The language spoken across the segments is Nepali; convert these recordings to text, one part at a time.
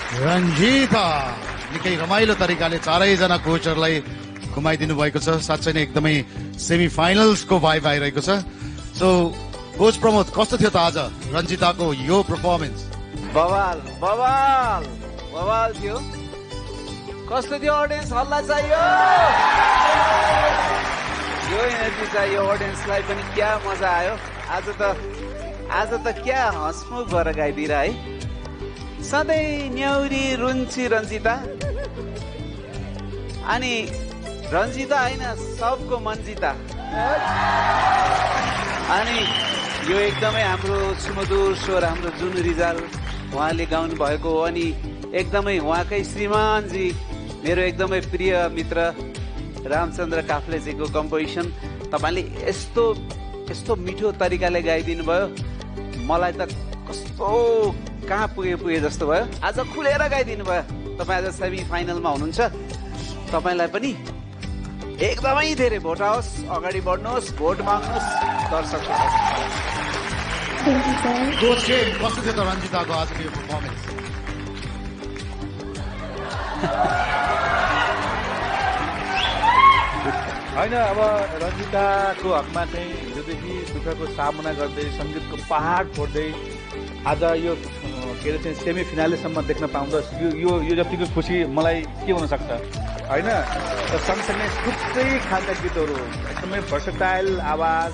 रञ्जिता निकै रमाइलो तरिकाले चारैजना कोचहरूलाई घुमाइदिनु भएको छ। साँच्चै नै एकदमै सेमी फाइनल्सको भाइब आइरहेको छ। सो कोच प्रमोद, कस्तो थियो त आज रञ्जिताको यो पर्फर्मेन्स? बवाल बवाल बवाल थियो। कस्तो थियो अडियन्स? हल्ला चाहियो, यो एनर्जी चाहियो अडियन्सलाई पनि। क्या मजा आयो आज त क्या हँसमुख भएर गाइदिएर है। सधैँ न्याउरी रुन्ची रञ्जिता, अनि रञ्जिता होइन सबको मन्जिता। अनि यो एकदमै हाम्रो सुमधुर स्वर हाम्रो जुन रिजाल उहाँले गाउनु भएको हो। अनि एकदमै उहाँकै श्रीमानजी मेरो एकदमै प्रिय मित्र रामचन्द्र काफ्लेजीको कम्पोजिसन तपाईँले यस्तो मिठो तरिकाले गाइदिनु भयो। मलाई त कस्तो कहाँ पुगे जस्तो भयो। आज खुलेर गाइदिनु भयो। तपाईँ आज सेमी फाइनलमा हुनुहुन्छ। तपाईँलाई पनि एकदमै धेरै भोट आओस्, अगाडि बढ्नुहोस्, भोट माग्नुहोस् दर्शकको। कोच कस्तो थियो त रञ्जिताको आजको यो पर्फर्मेन्स? होइन, अब रञ्जिताको हकमा चाहिँ हिजोदेखि दुःखको सामना गर्दै सङ्गीतको पहाड फोड्दै आज यो के अरे चाहिँ सेमी फिनालेसम्म देख्न पाउँदा यो जतिको खुसी मलाई के हुनसक्छ होइन। र सँगसँगै थुप्रै खालका गीतहरू, एकदमै भर्सटाइल आवाज,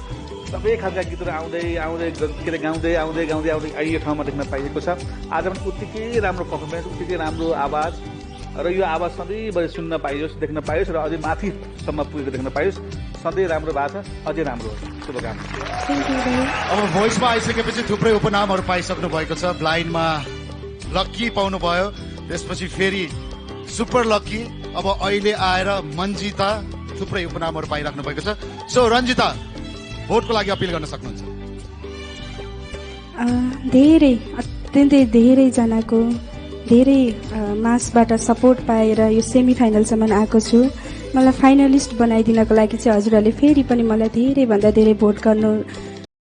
सबै खालका गीतहरू आउँदै के अरे गाउँदै आउँदै यो ठाउँमा देख्न पाइएको छ। आज पनि उत्तिकै राम्रो पर्फर्मेन्स, उत्तिकै राम्रो आवाज, र यो आवाज सधैँभरि सुन्न पाइयोस्, देख्न पाइयोस्, र अझै माथिसम्म पुगेको देख्न पाइयोस्। सधैँ राम्रो भएको छ, अझै राम्रो होस्। शुभकामना। अब भोइसमा आइसकेपछि थुप्रै उपनामहरू पाइसक्नु भएको छ। ब्लाइन्डमा लक्की पाउनु भयो, त्यसपछि फेरि सुपर लक्की, अब अहिले आएर मन्जिता, थुप्रै उपनामहरू पाइराख्नु भएको छ। सो रञ्जिता, भोटको लागि अपिल गर्न सक्नुहुन्छ? अत्यन्तै धेरैजनाको धेरै मासबाट सपोर्ट पाएर यो सेमी फाइनलसम्म आएको छु। मलाई फाइनलिस्ट बनाइदिनको लागि चाहिँ हजुरहरूले फेरि पनि मलाई धेरैभन्दा धेरै भोट गर्नु